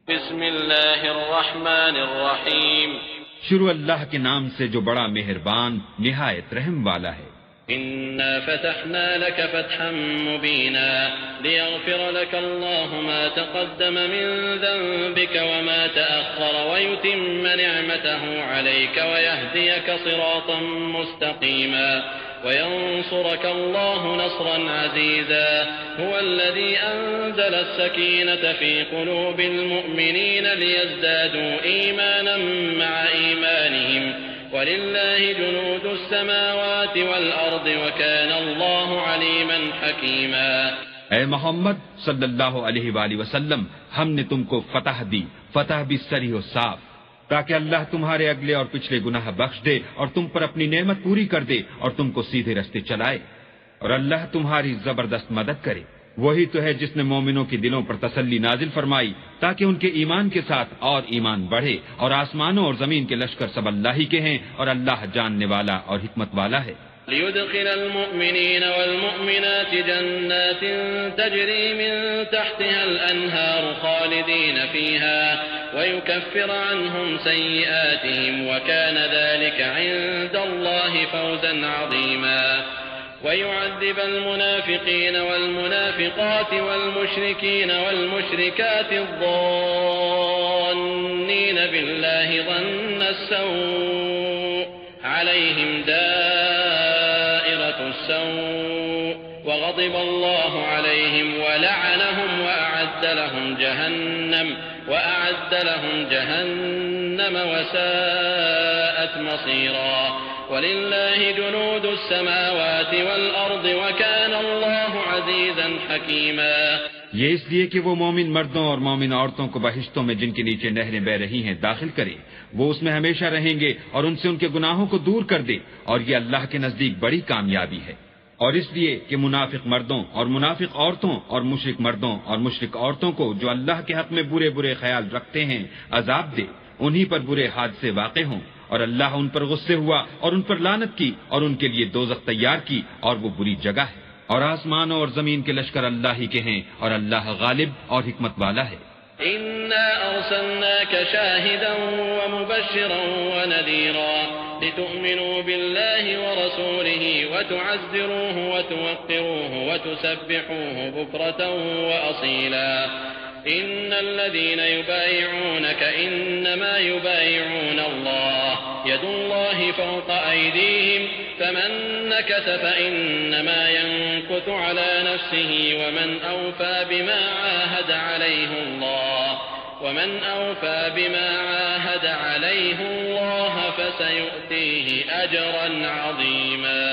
بسم اللہ الرحمن الرحیم شروع اللہ کے نام سے جو بڑا مہربان نہایت رحم والا ہے۔ إنا فتحنا لك فتحا مبينا ليغفر لك الله ما تقدم من ذنبك وما تأخر ويتم نعمته عليك ويهديك صراطا مستقيما وينصرك الله نصرا عزيزا هو الذي أنزل السكينة في قلوب المؤمنين ليزدادوا إيمانا مع إيمانهم وَلِلَّهِ جُنُودُ السَّمَاوَاتِ وَالْأَرْضِ وَكَانَ اللَّهُ عَلِيمًا حَكِيمًا۔ اے محمد صلی اللہ علیہ وآلہ وسلم، ہم نے تم کو فتح دی، فتح بھی صریح و صاف، تاکہ اللہ تمہارے اگلے اور پچھلے گناہ بخش دے اور تم پر اپنی نعمت پوری کر دے اور تم کو سیدھے رستے چلائے، اور اللہ تمہاری زبردست مدد کرے۔ وہی تو ہے جس نے مومنوں کے دلوں پر تسلی نازل فرمائی تاکہ ان کے ایمان کے ساتھ اور ایمان بڑھے، اور آسمانوں اور زمین کے لشکر سب اللہ ہی کے ہیں، اور اللہ جاننے والا اور حکمت والا ہے۔ ليدخل المؤمنين والمؤمنات جنات تجري من تحتها الأنهار خالدين فيها ويكفر عنهم سيئاتهم وكان ذلك عند الله فوزا عظيما ويعذب المنافقين والمنافقات والمشركين والمشركات الظانين بالله ظن السوء عليهم دائرة السوء وغضب الله عليهم ولعنهم وأعد لهم جهنم وساءت مصيرا وَلِلَّهِ جُنُودُ السَّمَاوَاتِ وَالْأَرْضِ وَكَانَ اللَّهُ عَزِيزًا حَكِيمًا۔ یہ اس لیے کہ وہ مومن مردوں اور مومن عورتوں کو بہشتوں میں جن کے نیچے نہریں بہ رہی ہیں داخل کرے، وہ اس میں ہمیشہ رہیں گے اور ان سے ان کے گناہوں کو دور کر دے، اور یہ اللہ کے نزدیک بڑی کامیابی ہے۔ اور اس لیے کہ منافق مردوں اور منافق عورتوں اور مشرک مردوں اور مشرک عورتوں کو جو اللہ کے حق میں برے برے خیال رکھتے ہیں عذاب دے، انہی پر برے حادثے واقع ہوں، اور اللہ ان پر غصے ہوا اور ان پر لعنت کی اور ان کے لیے دوزخ تیار کی، اور وہ بری جگہ ہے۔ اور آسمانوں اور زمین کے لشکر اللہ ہی کے ہیں، اور اللہ غالب اور حکمت والا ہے۔ إِنَّا أَرْسَلْنَاكَ شَاهِدًا وَمُبَشِّرًا وَنَذِيرًا لِتُؤْمِنُوا بِاللَّهِ وَرَسُولِهِ وَتُعَزِّرُوهُ وَتُوَقِّرُوهُ وَتُسَبِّحُوهُ بُكْرَةً وَأَصِيلًا إن الذين يبايعونك إنما يبايعون الله يد الله فوق أيديهم فمن نكث فإنما ينكث على نفسه ومن أوفى بما عاهد عليه الله فسيؤتيه أجرا عظيما۔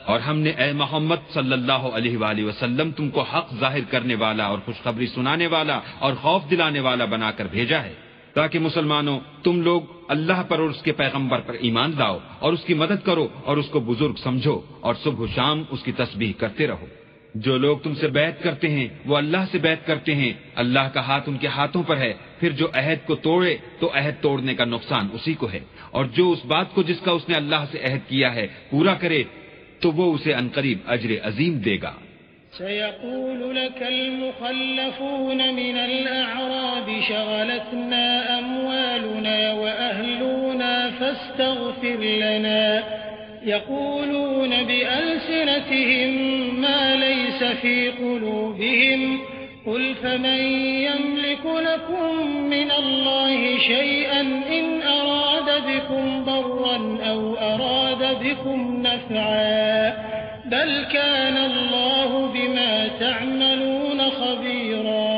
اور ہم نے اے محمد صلی اللہ علیہ وآلہ وسلم تم کو حق ظاہر کرنے والا اور خوشخبری سنانے والا اور خوف دلانے والا بنا کر بھیجا ہے، تاکہ مسلمانوں تم لوگ اللہ پر اور اس کے پیغمبر پر ایمان لاؤ اور اس کی مدد کرو اور اس کو بزرگ سمجھو اور صبح و شام اس کی تسبیح کرتے رہو۔ جو لوگ تم سے بیعت کرتے ہیں وہ اللہ سے بیعت کرتے ہیں، اللہ کا ہاتھ ان کے ہاتھوں پر ہے، پھر جو عہد کو توڑے تو عہد توڑنے کا نقصان اسی کو ہے، اور جو اس بات کو جس کا اس نے اللہ سے عہد کیا ہے پورا کرے تو وہ اسے عنقریب اجر عظیم دے گا۔ سيقول لك المخلفون من الأعراب شغلتنا أموالنا وأهلنا فاستغفر لنا يقولون بألسنتهم ما ليس في قلوبهم قل فمن يملك لكم من الله شيئا إن أراد بكم ضرا أو أراد بكم نفعا بل كان الله بما تعملون خبيرا۔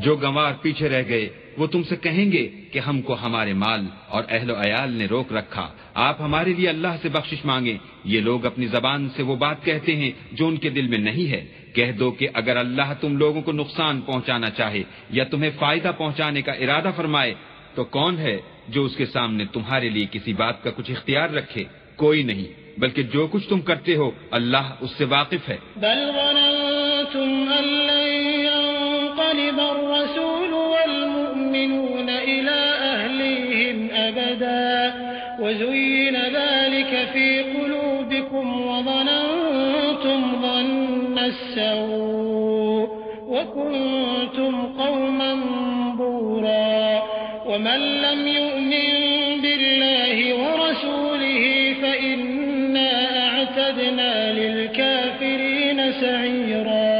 جو گنوار پیچھے رہ گئے وہ تم سے کہیں گے کہ ہم کو ہمارے مال اور اہل و عیال نے روک رکھا، آپ ہمارے لیے اللہ سے بخشش مانگیں۔ یہ لوگ اپنی زبان سے وہ بات کہتے ہیں جو ان کے دل میں نہیں ہے۔ کہہ دو کہ اگر اللہ تم لوگوں کو نقصان پہنچانا چاہے یا تمہیں فائدہ پہنچانے کا ارادہ فرمائے تو کون ہے جو اس کے سامنے تمہارے لیے کسی بات کا کچھ اختیار رکھے؟ کوئی نہیں، بلکہ جو کچھ تم کرتے ہو اللہ اس سے واقف ہے۔ بل ظننتم أن لن ينقلب الرسول والمؤمنون إلى أهليهم أبدا وزين ذلك في قلوبكم وظننتم ظن السوء وكنتم قوما دبورا ومن لم يؤمن بالله ورسوله فإنا أعتدنا للكافرين سعيرا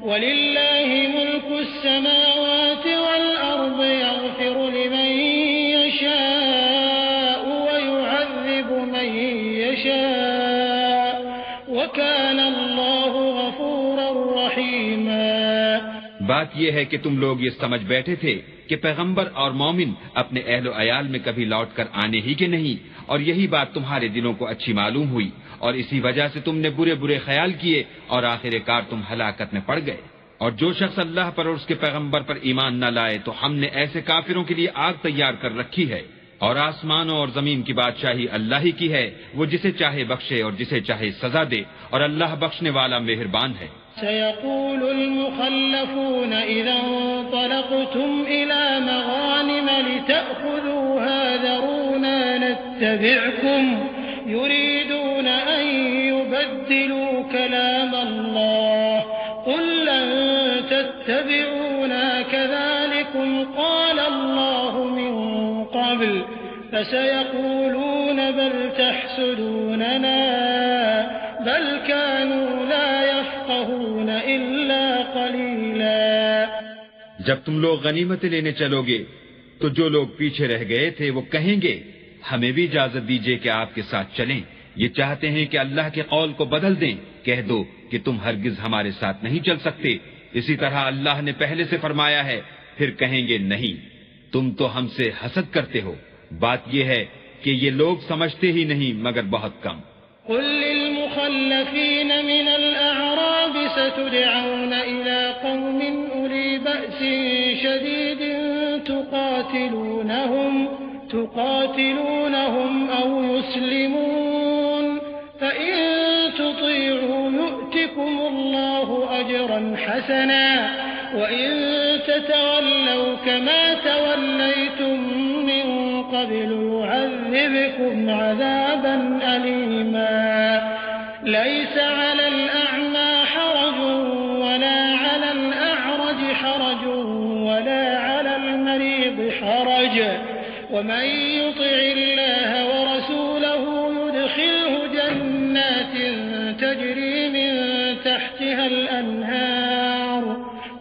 ولله ملك السماوات والأرض يغفر لمن يشاء ويعذب من يشاء وكان الله غفورا رحيما۔ بات یہ ہے کہ تم لوگ یہ سمجھ بیٹھے تھے کہ پیغمبر اور مومن اپنے اہل و عیال میں کبھی لوٹ کر آنے ہی کے نہیں، اور یہی بات تمہارے دلوں کو اچھی معلوم ہوئی، اور اسی وجہ سے تم نے برے برے خیال کیے اور آخر کار تم ہلاکت میں پڑ گئے۔ اور جو شخص اللہ پر اور اس کے پیغمبر پر ایمان نہ لائے تو ہم نے ایسے کافروں کے لیے آگ تیار کر رکھی ہے، اور آسمانوں اور زمین کی بادشاہی اللہ ہی کی ہے، وہ جسے چاہے بخشے اور جسے چاہے سزا دے، اور اللہ بخشنے والا مہربان ہے۔ سيقول المخلفون إذا انطلقتم إلى مغانم لتأخذوها ذرونا نتبعكم يريدون أن يبدلوا كلام الله قل لن تتبعونا كذلكم قال الله من قبل فسيقولون بل تحسدوننا بل كانوا لا يفقهون إلا قليلا۔ جب تم لوگ غنیمتیں لینے چلو گے تو جو لوگ پیچھے رہ گئے تھے وہ کہیں گے ہمیں بھی اجازت دیجیے کہ آپ کے ساتھ چلیں، یہ چاہتے ہیں کہ اللہ کے قول کو بدل دیں، کہہ دو کہ تم ہرگز ہمارے ساتھ نہیں چل سکتے، اسی طرح اللہ نے پہلے سے فرمایا ہے، پھر کہیں گے نہیں تم تو ہم سے حسد کرتے ہو۔ بات یہ ہے کہ یہ لوگ سمجھتے ہی نہیں مگر بہت کم۔ قل للمخلفين من الأعراب ستدعون إلى قوم أولي بأس شديد تقاتلونهم أو يسلمون فإن تطيعوا يؤتكم الله أجرا حسنا وإن تتولوا كما توليتم من قبل يعذبكم عذابا أليما ليس على الأعمى حرج ولا على الأعرج حرج ولا على المريض حرج ومن يطع الله ورسوله يدخله جنات تجري من تحتها الأنهار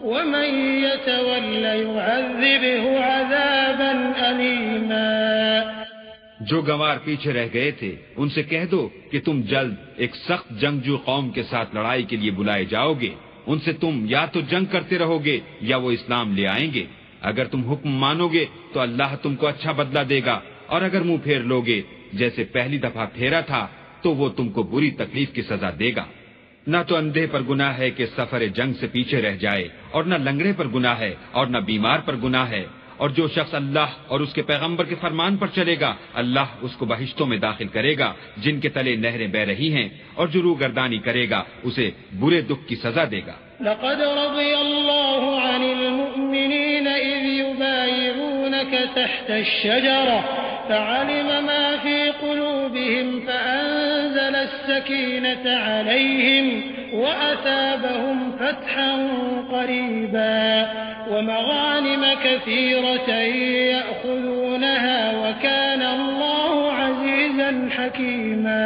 ومن يتول يعذبه عذابا أليما۔ جو گنوار پیچھے رہ گئے تھے ان سے کہہ دو کہ تم جلد ایک سخت جنگجو قوم کے ساتھ لڑائی کے لیے بلائے جاؤ گے، ان سے تم یا تو جنگ کرتے رہو گے یا وہ اسلام لے آئیں گے، اگر تم حکم مانو گے تو اللہ تم کو اچھا بدلہ دے گا، اور اگر منہ پھیر لو گے جیسے پہلی دفعہ پھیرا تھا تو وہ تم کو بری تکلیف کی سزا دے گا۔ نہ تو اندھے پر گناہ ہے کہ سفر جنگ سے پیچھے رہ جائے، اور نہ لنگڑے پر گناہ ہے، اور نہ بیمار پر گناہ ہے، اور جو شخص اللہ اور اس کے پیغمبر کے فرمان پر چلے گا اللہ اس کو بہشتوں میں داخل کرے گا جن کے تلے نہریں بہ رہی ہیں، اور جو روگردانی کرے گا اسے برے دکھ کی سزا دے گا۔ لقد رضي الله عن المؤمنين إذ يبايعونك تحت الشجرة فعلم ما في قلوبهم فأنزل السكينة عليهم وأثابهم فتحا قريبا ومغانم كثيرة يأخذونها وكان الله عزيزا حكيما۔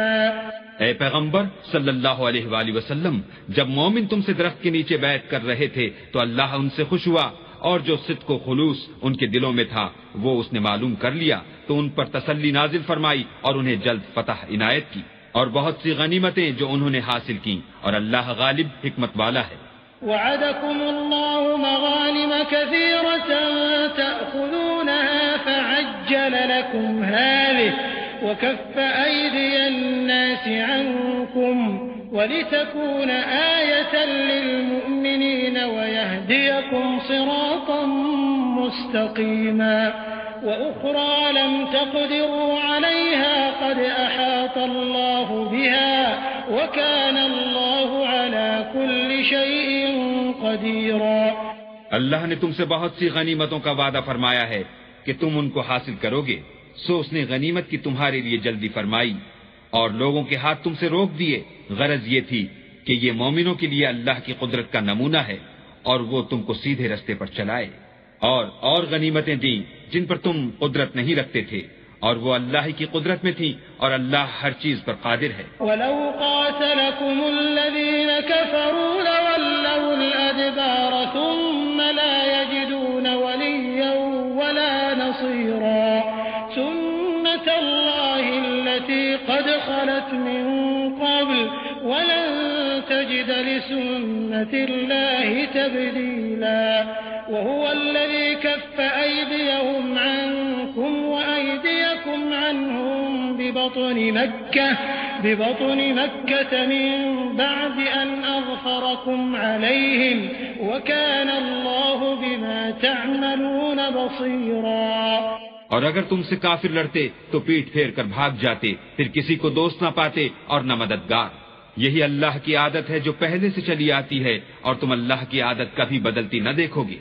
اے پیغمبر صلی اللہ علیہ وآلہ وسلم، جب مومن تم سے درخت کے نیچے بیعت کر رہے تھے تو اللہ ان سے خوش ہوا، اور جو صدق و خلوص ان کے دلوں میں تھا وہ اس نے معلوم کر لیا تو ان پر تسلی نازل فرمائی اور انہیں جلد فتح عنایت کی، اور بہت سی غنیمتیں جو انہوں نے حاصل کی، اور اللہ غالب حکمت والا ہے۔ وعدكم الله مغانم كثيرة تأخذونها فعجل لكم هذه وكف أيدي الناس عنكم ولتكون آية للمؤمنين ويهديكم صراطا مستقيما وأخرى لم تقدروا عليها قد أحاط الله بها وكان الله على كل شيء قديرا۔ اللہ نے تم سے بہت سی غنیمتوں کا وعدہ فرمایا ہے کہ تم ان کو حاصل کرو گے، سو اس نے غنیمت کی تمہارے لیے جلدی فرمائی اور لوگوں کے ہاتھ تم سے روک دیے۔ غرض یہ تھی کہ یہ مومنوں کے لیے اللہ کی قدرت کا نمونہ ہے اور وہ تم کو سیدھے رستے پر چلائے۔ اور غنیمتیں دیں جن پر تم قدرت نہیں رکھتے تھے، اور وہ اللہ کی قدرت میں تھی، اور اللہ ہر چیز پر قادر ہے۔ وَلَوْ قَاتَلَكُمُ الَّذِينَ كَفَرُوا لَوَلَّوُا الْأَدْبَارَ ثُمَّ لَا يَجِدُونَ وَلِيًّا وَلَا نَصِيرًا سُنَّةَ اللَّهِ الَّتِي قَدْ خَلَتْ مِن قَبْلُ وَلَن تَجِدَ لِسُنَّةِ اللَّهِ تَبْدِيلًا وَهُوَ الَّذِي كَفَّ أَيْدِيَهُمْ عَنكُمْ وَأَيْدِيَكُمْ عَنْهُمْ ببطن مكة من بعد أن أظفركم عليهم وكان الله بما تعملون بصيرا۔ اور اگر تم سے کافر لڑتے تو پیٹ پھیر کر بھاگ جاتے، پھر کسی کو دوست نہ پاتے اور نہ مددگار۔ یہی اللہ کی عادت ہے جو پہلے سے چلی آتی ہے، اور تم اللہ کی عادت کبھی بدلتی نہ دیکھو گے۔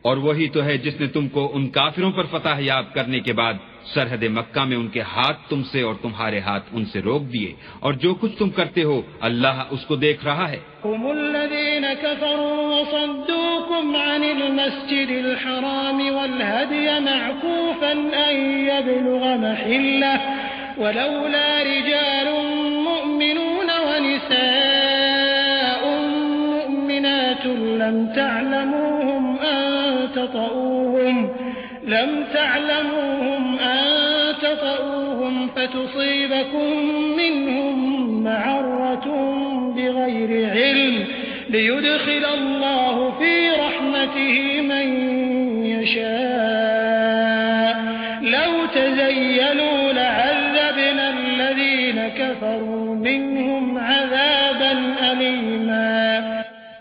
اور وہی تو ہے جس نے تم کو ان کافروں پر فتح یاب کرنے کے بعد سرحد مکہ میں ان کے ہاتھ تم سے اور تمہارے ہاتھ ان سے روک دیے، اور جو کچھ تم کرتے ہو اللہ اس کو دیکھ رہا ہے۔ هم الذين كفروا وصدوكم عن المسجد الحرام والهدي معكوفا أن يبلغ محله ولولا رجال مؤمنون ونساء مؤمنات لم تعلموهم أن تطؤوهم فتصيبكم منهم معرة بغير علم ليدخل الله في رحمته من يشاء لو تزيلوا لعذبنا الذين كفروا منهم عذابا أليما۔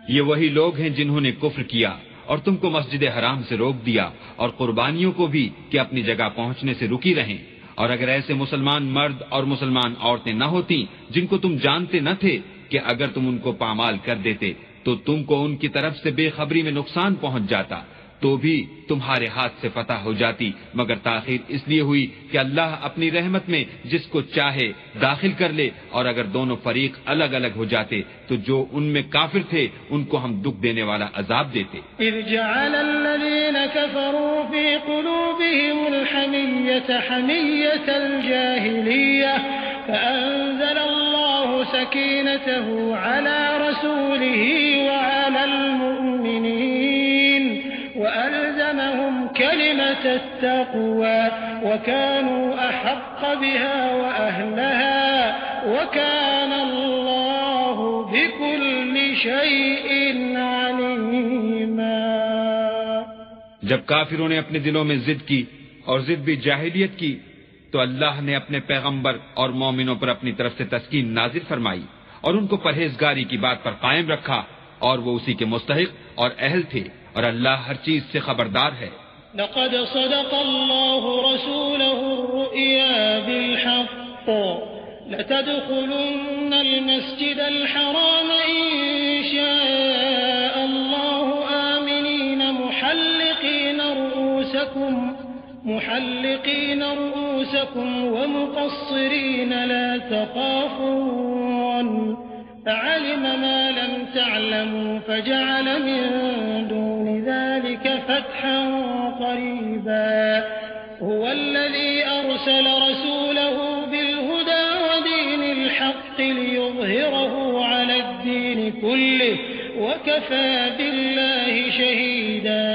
یہ وہی لوگ ہیں جنہوں نے کفر کیا اور تم کو مسجد حرام سے روک دیا، اور قربانیوں کو بھی کہ اپنی جگہ پہنچنے سے رکی رہیں۔ اور اگر ایسے مسلمان مرد اور مسلمان عورتیں نہ ہوتی جن کو تم جانتے نہ تھے کہ اگر تم ان کو پامال کر دیتے تو تم کو ان کی طرف سے بے خبری میں نقصان پہنچ جاتا، تو بھی تمہارے ہاتھ سے فتح ہو جاتی، مگر تاخیر اس لیے ہوئی کہ اللہ اپنی رحمت میں جس کو چاہے داخل کر لے، اور اگر دونوں فریق الگ الگ ہو جاتے تو جو ان میں کافر تھے ان کو ہم دکھ دینے والا عذاب دیتے۔ اذ جعل الذين كفروا في قلوبهم الحمية حمية الجاهلية فأنزل الله سكينته على رسوله وعلى المؤمنين وألزمهم كلمة التقوى وكانوا أحق بها وأهلها وكان الله بكل شيء عليما۔ جب کافروں نے اپنے دلوں میں ضد کی، اور ضد بھی جاہلیت کی، تو اللہ نے اپنے پیغمبر اور مومنوں پر اپنی طرف سے تسکین نازل فرمائی، اور ان کو پرہیزگاری کی بات پر قائم رکھا، اور وہ اسی کے مستحق اور اہل تھے، اور اللہ ہر چیز سے خبردار ہے۔ لقد صدق الله رسوله الرؤيا بالحق لتدخلن المسجد الحرام إن شاء الله آمنين محلقين رؤوسكم ومقصرين لا تخافون فعلم ما لم تعلموا فجعل من دون ذلك فتحا قريبا هو الذي أرسل رسوله بالهدى ودين الحق ليظهره على الدين كله وكفى بالله شهيدا۔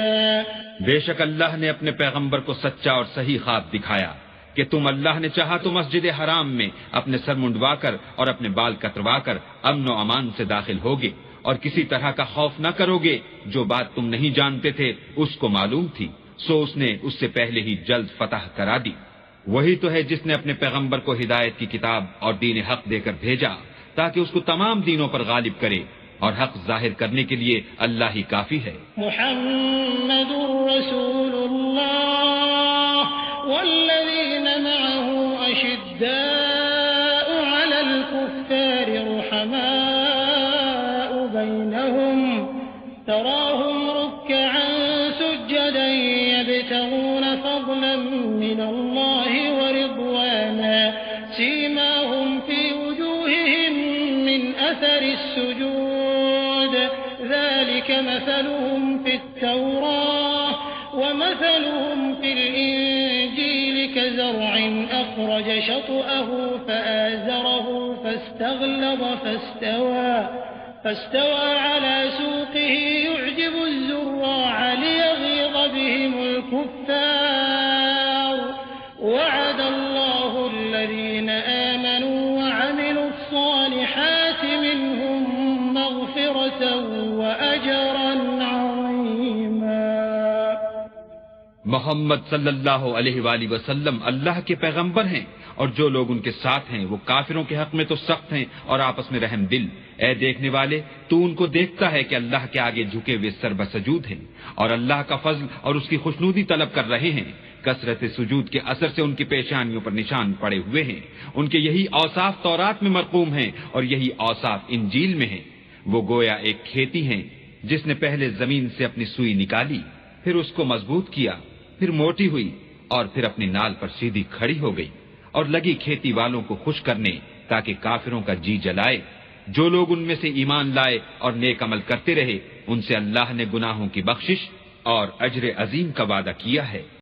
بے شک اللہ نے اپنے پیغمبر کو سچا اور صحیح خواب دکھایا کہ تم اللہ نے چاہا تو مسجد حرام میں اپنے سر منڈوا کر اور اپنے بال کتروا کر امن و امان سے داخل ہوگے، اور کسی طرح کا خوف نہ کرو گے۔ جو بات تم نہیں جانتے تھے اس کو معلوم تھی، سو اس نے اس سے پہلے ہی جلد فتح کرا دی۔ وہی تو ہے جس نے اپنے پیغمبر کو ہدایت کی کتاب اور دین حق دے کر بھیجا تاکہ اس کو تمام دینوں پر غالب کرے، اور حق ظاہر کرنے کے لیے اللہ ہی کافی ہے۔ محمد رسول اللہ والذین معه اشداء علی الكفار رحماء بینهم تراهم ركعا سجدا يبتغون فضلا من الله ورضوانا سيماهم في وجوههم من أثر السجود ذلك مثلهم في التوراة ومثلهم في الإنجيل كزرع أخرج شطأه فآزره فاستوى على سوقه يعجب الزراع ليغيظ بهم الكفار وعد الله الذين آمنوا وعملوا الصالحات منهم مغفرة وأجرا عظيما۔ محمد صلی اللہ علیہ وآلہ وسلم اللہ کے پیغمبر ہیں، اور جو لوگ ان کے ساتھ ہیں وہ کافروں کے حق میں تو سخت ہیں اور آپس میں رحم دل۔ اے دیکھنے والے، تو ان کو دیکھتا ہے کہ اللہ کے آگے جھکے ہوئے سر بسجود ہیں اور اللہ کا فضل اور اس کی خوشنودی طلب کر رہے ہیں۔ کثرت سجود کے اثر سے ان کی پیشانیوں پر نشان پڑے ہوئے ہیں۔ ان کے یہی اوصاف تورات میں مرقوم ہیں اور یہی اوصاف انجیل میں ہیں۔ وہ گویا ایک کھیتی ہیں جس نے پہلے زمین سے اپنی سوئی نکالی، پھر اس کو مضبوط کیا، پھر موٹی ہوئی اور پھر اپنی نال پر سیدھی کھڑی ہو گئی، اور لگی کھیتی والوں کو خوش کرنے تاکہ کافروں کا جی جلائے۔ جو لوگ ان میں سے ایمان لائے اور نیک عمل کرتے رہے، ان سے اللہ نے گناہوں کی بخشش اور اجر عظیم کا وعدہ کیا ہے۔